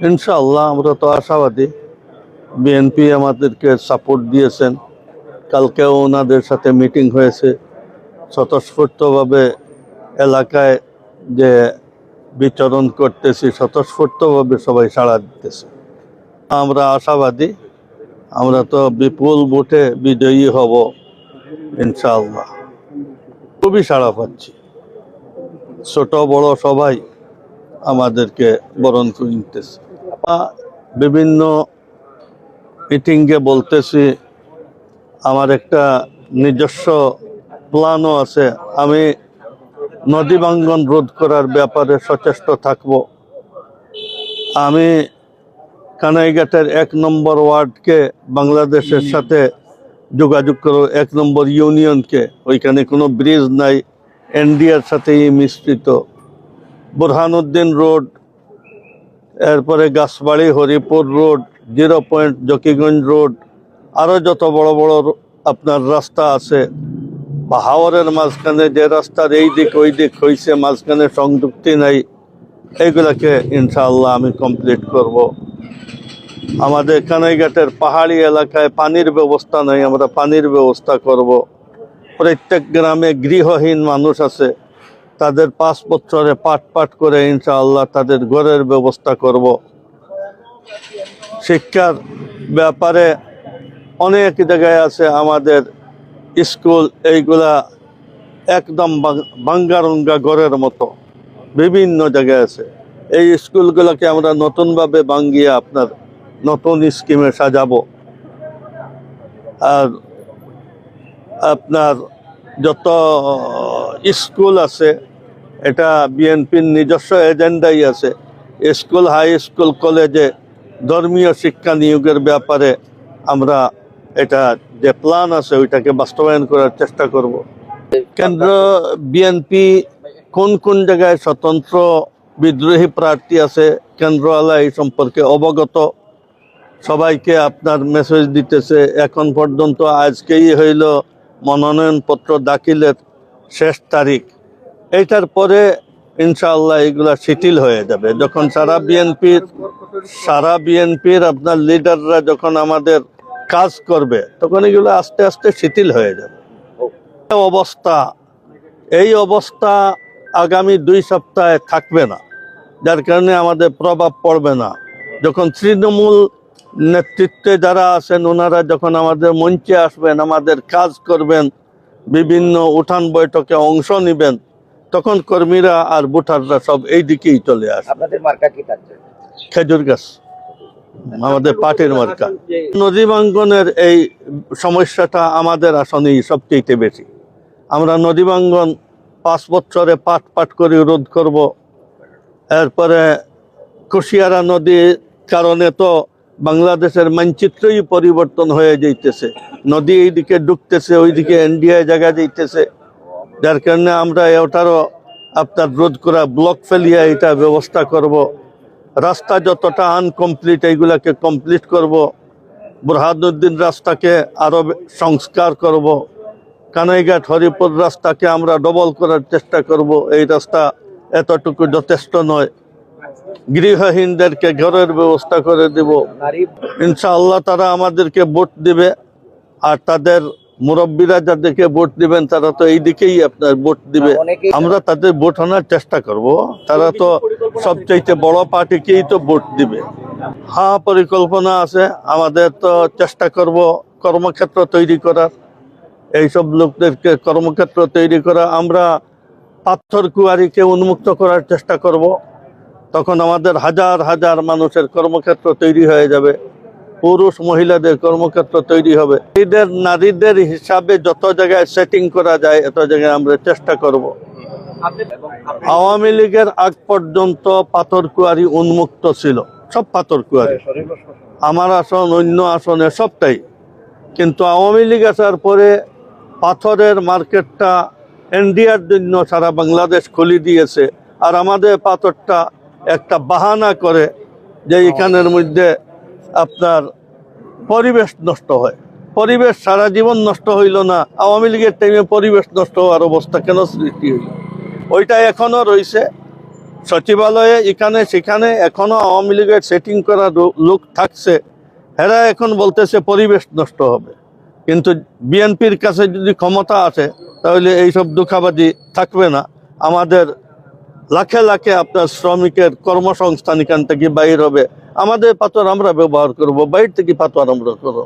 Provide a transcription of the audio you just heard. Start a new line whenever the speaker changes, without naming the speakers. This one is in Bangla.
ইনশাআল্লাহ আমরা তো আশাবাদী। বিএনপি আমাদেরকে সাপোর্ট দিয়েছেন। কালকেও ওনাদের সাথে মিটিং হয়েছে। স্বতঃস্ফূর্তভাবে এলাকায় যে বিচরণ করতেছি, স্বতঃস্ফূর্তভাবে সবাই সাড়া দিতেছে। আমরা আশাবাদী, আমরা তো বিপুল ভোটে বিজয়ী হব ইনশাআল্লাহ। খুবই সাড়া পাচ্ছি, ছোট বড় সবাই আমাদেরকে বরণ করে নিতেছে। বিভিন্ন মিটিংয়ে বলতেছি, আমার একটা নিজস্ব প্ল্যানও আছে। আমি নদী ভাঙ্গন রোধ করার ব্যাপারে সচেষ্ট থাকব। আমি কানাইঘাটের 1 নম্বর ওয়ার্ডকে বাংলাদেশের সাথে যোগাযোগ করব, 1 নম্বর ইউনিয়নকে। ওইখানে কোনো ব্রিজ নাই, এনডিআর সাথেই মিশ্রিত। বুরহানুদ্দিন রোড, এরপরে Gachbari Haripur road, 0 point Zakiganj road, আরও যত বড় বড় আপনার রাস্তা আছে, বা হাওরের মাঝখানে যে রাস্তার এই দিক ওই দিক হয়েছে, মাঝখানে সংযুক্তি নাই, এইগুলাকে ইনশাআল্লাহ আমি কমপ্লিট করব। আমাদের কানাইঘাটের পাহাড়ি এলাকায় পানির ব্যবস্থা নাই, আমরা পানির ব্যবস্থা করব। প্রত্যেক গ্রামে গৃহহীন মানুষ আছে, তাদের 5 বছরে পাট করে ইনশাআল্লাহ তাদের ঘরের ব্যবস্থা করব। শিক্ষার ব্যাপারে অনেক জায়গায় আছে আমাদের স্কুল, এইগুলা একদম ভাঙ্গারুঙ্গা ঘরের মতো বিভিন্ন জায়গায় আছে। এই স্কুলগুলোকে আমরা নতুনভাবে ভাঙ্গিয়ে আপনার নতুন স্কিমে সাজাবো। আর আপনার যত স্কুল আছে, এটা বিএনপির নিজস্ব এজেন্ডাই আছে। স্কুল, হাই স্কুল, কলেজে ধর্মীয় শিক্ষা নিয়োগের ব্যাপারে আমরা এটা যে প্ল্যান আছে ওইটাকে বাস্তবায়ন করার চেষ্টা করব। কেন্দ্র বিএনপি কোন কোন জায়গায় স্বতন্ত্র বিদ্রোহী প্রার্থী আছে, কেন্দ্রওয়ালা এই সম্পর্কে অবগত। সবাইকে আপনার মেসেজ দিতেছে। এখন পর্যন্ত আজকেই হইল মনোনয়নপত্র দাখিলের শেষ তারিখ। এইটার পরে ইনশাআল্লাহ এগুলা শিথিল হয়ে যাবে। যখন সারা বিএনপির আপনার লিডাররা যখন আমাদের কাজ করবে, তখন এগুলো আস্তে আস্তে শিথিল হয়ে যাবে। এই অবস্থা আগামী 2 সপ্তাহে থাকবে না, যার কারণে আমাদের প্রভাব পড়বে না। যখন তৃণমূল নেতৃত্বে যারা আছেন ওনারা যখন আমাদের মঞ্চে আসবেন, আমাদের কাজ করবেন, বিভিন্ন উঠান বৈঠকে অংশ নেবেন, তখন কর্মীরা আর ভোটাররা সব এই দিকেই চলে আসে।
আপনাদের মার্কা কি থাকছে?
খেজুর গাছ আমাদের পার্টির মার্কা। নদী ভাঙ্গনের এই সমস্যাটা আমাদের আসনেই সবচেয়ে বেশি। আমরা নদী ভাঙ্গন 5 বছরে পাট করে রোধ করব। এরপরে কুশিয়ারা নদীর কারণে তো বাংলাদেশের মানচিত্রই পরিবর্তন হয়ে যাইতেছে। নদী এইদিকে ঢুকতেছে, ওইদিকে এনডিআই জায়গা যাইতেছে, যার কারণে আমরা ওটারও আপনার রোধ করা, ব্লক ফেলিয়া এটা ব্যবস্থা করব। রাস্তা যতটা আনকমপ্লিট এইগুলাকে কমপ্লিট করব। বুরহানুদ্দিন রাস্তাকে আরও সংস্কার করব। কানাইঘাট হরিপুর রাস্তাকে আমরা ডবল করার চেষ্টা করব। এই রাস্তা এতটুকু যথেষ্ট নয়। গৃহহীনদেরকে ঘরের ব্যবস্থা করে দেব ইনশাআল্লাহ। তারা আমাদেরকে ভোট দিবে, আর তাদের মুরব্বীরা যাদেরকে ভোট দিবেন তারা তো এই দিকেই আপনার ভোট দিবে। আমরা তাদের ভোট আনার চেষ্টা করব। তারা তো সবচাইতে বড় পার্টিকেই তো ভোট দিবে। হ্যাঁ, পরিকল্পনা আছে আমাদের। তো চেষ্টা করব কর্মক্ষেত্র তৈরি করার, এইসব লোকদেরকে কর্মক্ষেত্র তৈরি করা। আমরা পাথর কুয়ারিকে উন্মুক্ত করার চেষ্টা করব। তখন আমাদের হাজার হাজার মানুষের কর্মক্ষেত্র তৈরি হয়ে যাবে, পুরুষ মহিলাদের কর্মক্ষেত্র তৈরি হবে। এদের নারীদের হিসাবে যত জায়গায় সেটিং করা যায় এত জায়গায় আমরা চেষ্টা করব। আওয়ামী লীগের আগ পর্যন্ত পাথর কুয়ারি উন্মুক্ত ছিল, সব পাথর কুয়ারি, আমার আসন অন্য আসনে সবটাই। কিন্তু আওয়ামী লীগ আসার পরে পাথরের মার্কেটটা এনডিআর জন্য সারা বাংলাদেশ খুলে দিয়েছে। আর আমাদের পাথরটা একটা বাহানা করে যে এখানের মধ্যে আপনার পরিবেশ নষ্ট হয়। পরিবেশ সারা জীবন নষ্ট হইল না, আওয়ামী লীগের টাইমে পরিবেশ নষ্ট হওয়ার অবস্থা কেন সৃষ্টি হইল? ওইটা এখনো রয়েছে। সচিবালয়ে এখানে সেখানে এখনো আওয়ামী লীগের সেটিং করা লোক থাকছে, এরা এখন বলতেছে পরিবেশ নষ্ট হবে। কিন্তু বিএনপির কাছে যদি ক্ষমতা আসে তাহলে এইসব দুঃখাবাজি থাকবে না। আমাদের লাখে লাখে আপনার শ্রমিকের কর্মসংস্থান এখান থেকে বাইর হবে, আমাদের পাথর আমরা ব্যবহার করব, বাইরে থেকে পাথর আমরা করবো।